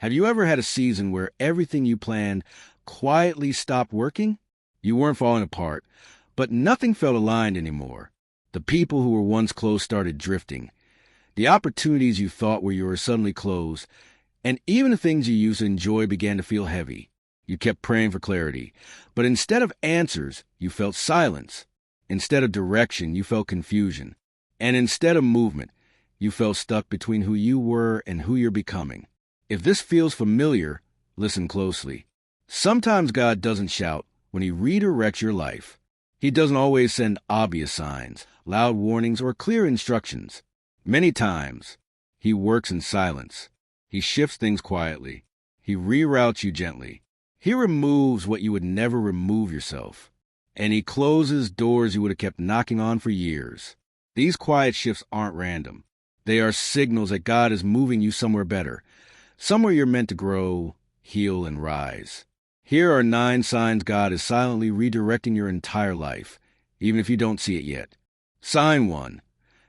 Have you ever had a season where everything you planned quietly stopped working? You weren't falling apart, but nothing felt aligned anymore. The people who were once close started drifting. The opportunities you thought were yours suddenly closed, and even the things you used to enjoy began to feel heavy. You kept praying for clarity, but instead of answers, you felt silence. Instead of direction, you felt confusion. And instead of movement, you felt stuck between who you were and who you're becoming. If this feels familiar, listen closely. Sometimes God doesn't shout when He redirects your life. He doesn't always send obvious signs, loud warnings, or clear instructions. Many times, He works in silence. He shifts things quietly. He reroutes you gently. He removes what you would never remove yourself. And He closes doors you would have kept knocking on for years. These quiet shifts aren't random. They are signals that God is moving you somewhere better, somewhere you're meant to grow, heal, and rise. Here are 9 signs God is silently redirecting your entire life, even if you don't see it yet. Sign 1.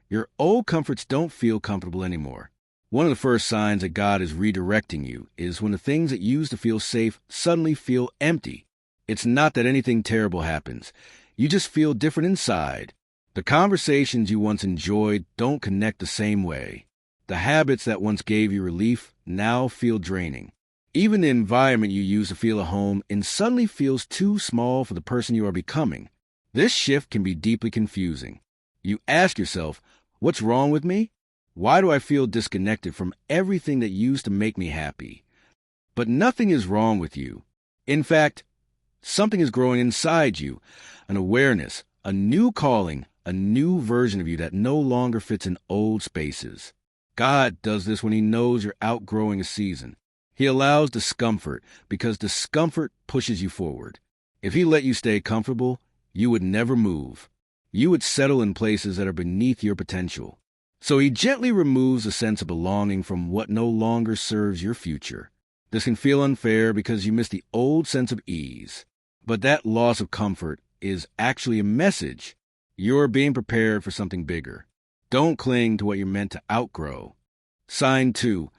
Your old comforts don't feel comfortable anymore. One of the first signs that God is redirecting you is when the things that used to feel safe suddenly feel empty. It's not that anything terrible happens. You just feel different inside. The conversations you once enjoyed don't connect the same way. The habits that once gave you relief now feel draining. Even the environment you used to feel at home suddenly feels too small for the person you are becoming. This shift can be deeply confusing. You ask yourself, what's wrong with me? Why do I feel disconnected from everything that used to make me happy? But nothing is wrong with you. In fact, something is growing inside you, an awareness, a new calling, a new version of you that no longer fits in old spaces. God does this when He knows you're outgrowing a season. He allows discomfort because discomfort pushes you forward. If He let you stay comfortable, you would never move. You would settle in places that are beneath your potential. So He gently removes a sense of belonging from what no longer serves your future. This can feel unfair because you miss the old sense of ease. But that loss of comfort is actually a message. You're being prepared for something bigger. Don't cling to what you're meant to outgrow. Sign 2.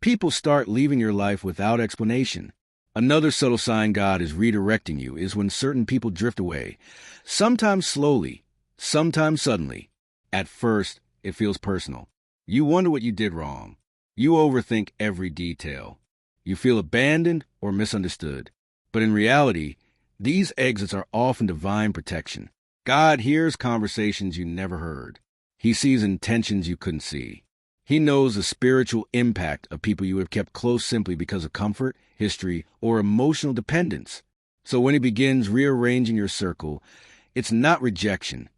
People start leaving your life without explanation. Another subtle sign God is redirecting you is when certain people drift away, sometimes slowly, sometimes suddenly. At first, it feels personal. You wonder what you did wrong. You overthink every detail. You feel abandoned or misunderstood. But in reality, these exits are often divine protection. God hears conversations you never heard. He sees intentions you couldn't see. He knows the spiritual impact of people you have kept close simply because of comfort, history, or emotional dependence. So when He begins rearranging your circle, it's not rejection,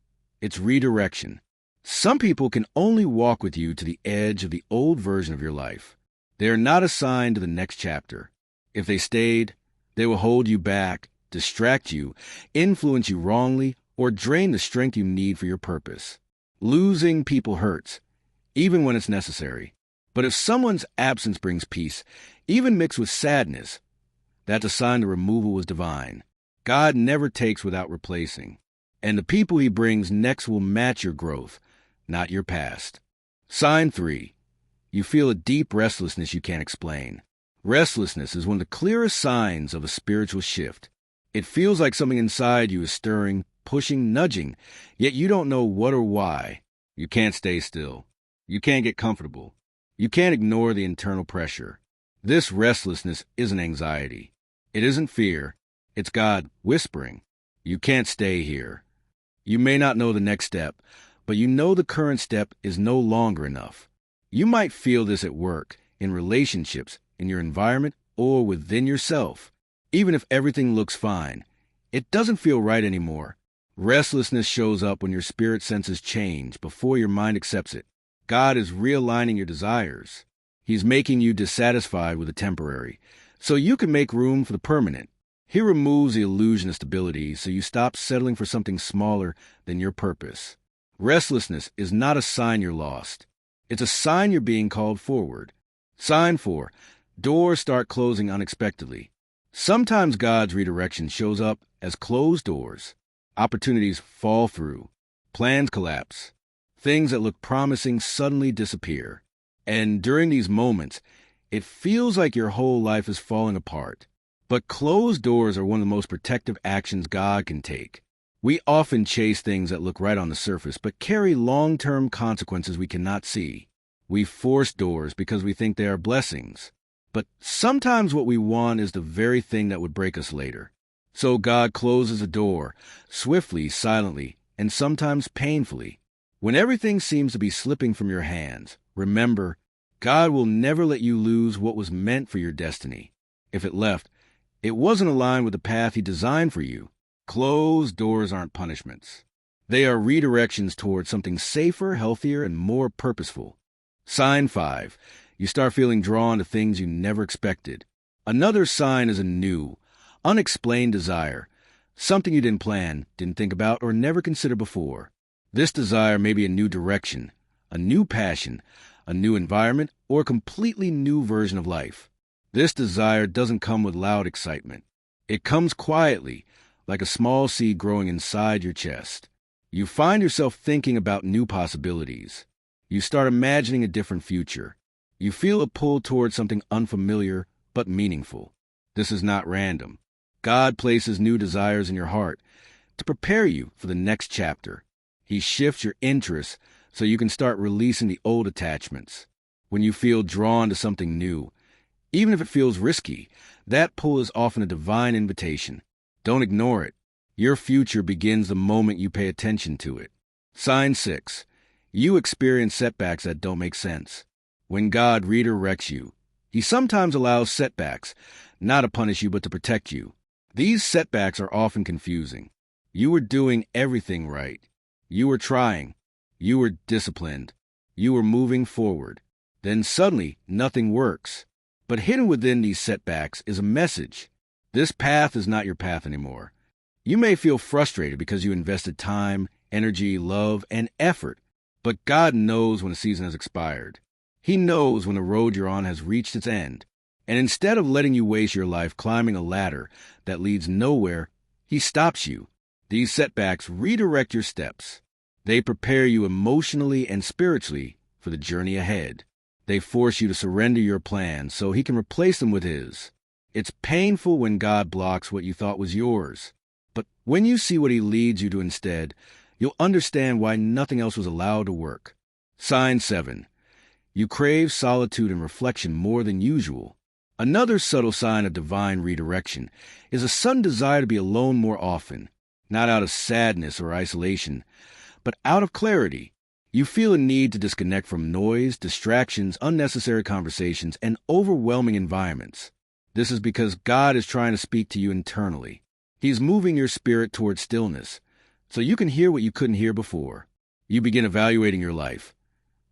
it's redirection. Some people can only walk with you to the edge of the old version of your life. They are not assigned to the next chapter. If they stayed, they will hold you back, distract you, influence you wrongly, or drain the strength you need for your purpose. Losing people hurts, even when it's necessary. But if someone's absence brings peace, even mixed with sadness, that's a sign the removal was divine. God never takes without replacing. And the people He brings next will match your growth, not your past. Sign 3. You feel a deep restlessness you can't explain. Restlessness is one of the clearest signs of a spiritual shift. It feels like something inside you is stirring, pushing, nudging, yet you don't know what or why. You can't stay still. You can't get comfortable. You can't ignore the internal pressure. This restlessness isn't anxiety. It isn't fear. It's God whispering, you can't stay here. You may not know the next step, but you know the current step is no longer enough. You might feel this at work, in relationships, in your environment, or within yourself. Even if everything looks fine, it doesn't feel right anymore. Restlessness shows up when your spirit senses change before your mind accepts it. God is realigning your desires. He's making you dissatisfied with the temporary, so you can make room for the permanent. He removes the illusion of stability so you stop settling for something smaller than your purpose. Restlessness is not a sign you're lost. It's a sign you're being called forward. Sign 4. Doors start closing unexpectedly. Sometimes God's redirection shows up as closed doors. Opportunities fall through. Plans collapse. Things that look promising suddenly disappear. And during these moments, It feels like your whole life is falling apart. But closed doors are one of the most protective actions God can take. We often chase things that look right on the surface, but carry long-term consequences we cannot see. We force doors because we think they are blessings. But sometimes what we want is the very thing that would break us later. So God closes a door, swiftly, silently, and sometimes painfully. When everything seems to be slipping from your hands, remember, God will never let you lose what was meant for your destiny. If it left, it wasn't aligned with the path He designed for you. Closed doors aren't punishments. They are redirections towards something safer, healthier, and more purposeful. Sign 5. You start feeling drawn to things you never expected. Another sign is a new, unexplained desire, something you didn't plan, didn't think about, or never considered before. This desire may be a new direction, a new passion, a new environment, or a completely new version of life. This desire doesn't come with loud excitement. It comes quietly, like a small seed growing inside your chest. You find yourself thinking about new possibilities. You start imagining a different future. You feel a pull towards something unfamiliar but meaningful. This is not random. God places new desires in your heart to prepare you for the next chapter. He shifts your interests so you can start releasing the old attachments. When you feel drawn to something new, even if it feels risky, that pull is often a divine invitation. Don't ignore it. Your future begins the moment you pay attention to it. Sign 6. You experience setbacks that don't make sense. When God redirects you, He sometimes allows setbacks, not to punish you but to protect you. These setbacks are often confusing. You were doing everything right. You were trying. You were disciplined. You were moving forward. Then suddenly, nothing works. But hidden within these setbacks is a message. This path is not your path anymore. You may feel frustrated because you invested time, energy, love, and effort. But God knows when a season has expired. He knows when the road you're on has reached its end. And instead of letting you waste your life climbing a ladder that leads nowhere, He stops you. These setbacks redirect your steps. They prepare you emotionally and spiritually for the journey ahead. They force you to surrender your plans so He can replace them with His. It's painful when God blocks what you thought was yours. But when you see what He leads you to instead, you'll understand why nothing else was allowed to work. Sign 7. You crave solitude and reflection more than usual. Another subtle sign of divine redirection is a sudden desire to be alone more often, not out of sadness or isolation, but out of clarity. You feel a need to disconnect from noise, distractions, unnecessary conversations, and overwhelming environments. This is because God is trying to speak to you internally. He's moving your spirit towards stillness, so you can hear what you couldn't hear before. You begin evaluating your life,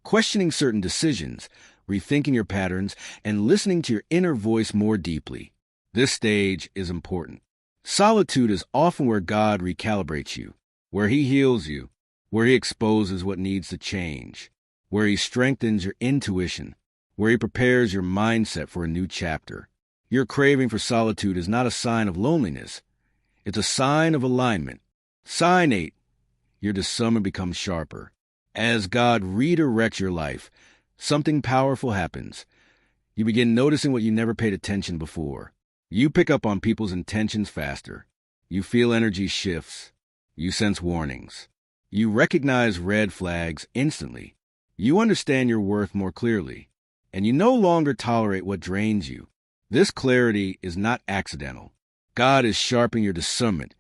questioning certain decisions, rethinking your patterns, and listening to your inner voice more deeply. This stage is important. Solitude is often where God recalibrates you, where He heals you, where He exposes what needs to change, where He strengthens your intuition, where He prepares your mindset for a new chapter. Your craving for solitude is not a sign of loneliness. It's a sign of alignment. Sign 8. Your discernment becomes sharper. As God redirects your life, something powerful happens. You begin noticing what you never paid attention before. You pick up on people's intentions faster. You feel energy shifts. You sense warnings. You recognize red flags instantly. You understand your worth more clearly. And you no longer tolerate what drains you. This clarity is not accidental. God is sharpening your discernment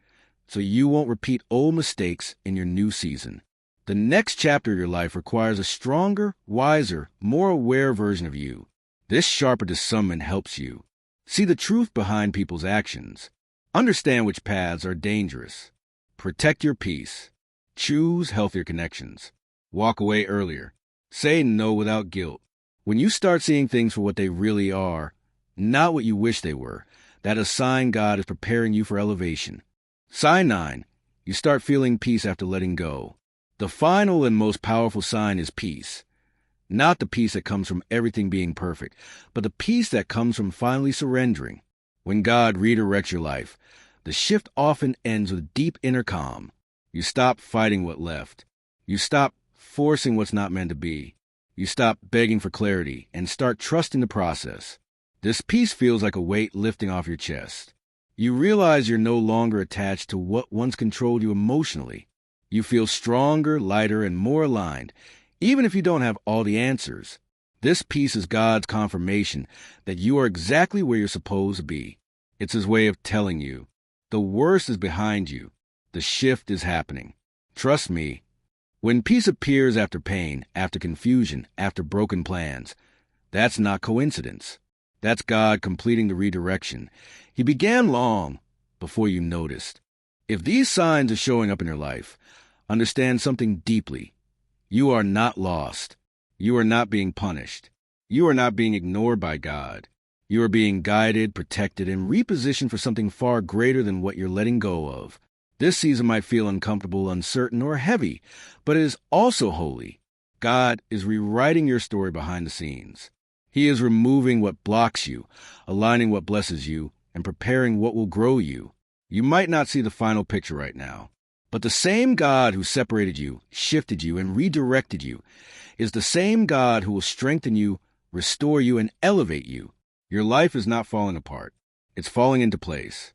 so you won't repeat old mistakes in your new season. The next chapter of your life requires a stronger, wiser, more aware version of you. This sharper discernment helps you see the truth behind people's actions, understand which paths are dangerous, protect your peace, choose healthier connections, walk away earlier, say no without guilt. When you start seeing things for what they really are, not what you wish they were, that is a sign God is preparing you for elevation. Sign 9. You start feeling peace after letting go. The final and most powerful sign is peace. Not the peace that comes from everything being perfect, but the peace that comes from finally surrendering. When God redirects your life, the shift often ends with deep inner calm. You stop fighting what left. You stop forcing what's not meant to be. You stop begging for clarity and start trusting the process. This peace feels like a weight lifting off your chest. You realize you're no longer attached to what once controlled you emotionally. You feel stronger, lighter, and more aligned, even if you don't have all the answers. This peace is God's confirmation that you are exactly where you're supposed to be. It's His way of telling you, the worst is behind you. The shift is happening. Trust me. When peace appears after pain, after confusion, after broken plans, that's not coincidence. That's God completing the redirection. He began long before you noticed. If these signs are showing up in your life, understand something deeply. You are not lost. You are not being punished. You are not being ignored by God. You are being guided, protected, and repositioned for something far greater than what you're letting go of. This season might feel uncomfortable, uncertain, or heavy, but it is also holy. God is rewriting your story behind the scenes. He is removing what blocks you, aligning what blesses you, and preparing what will grow you. You might not see the final picture right now, but the same God who separated you, shifted you, and redirected you is the same God who will strengthen you, restore you, and elevate you. Your life is not falling apart. It's falling into place.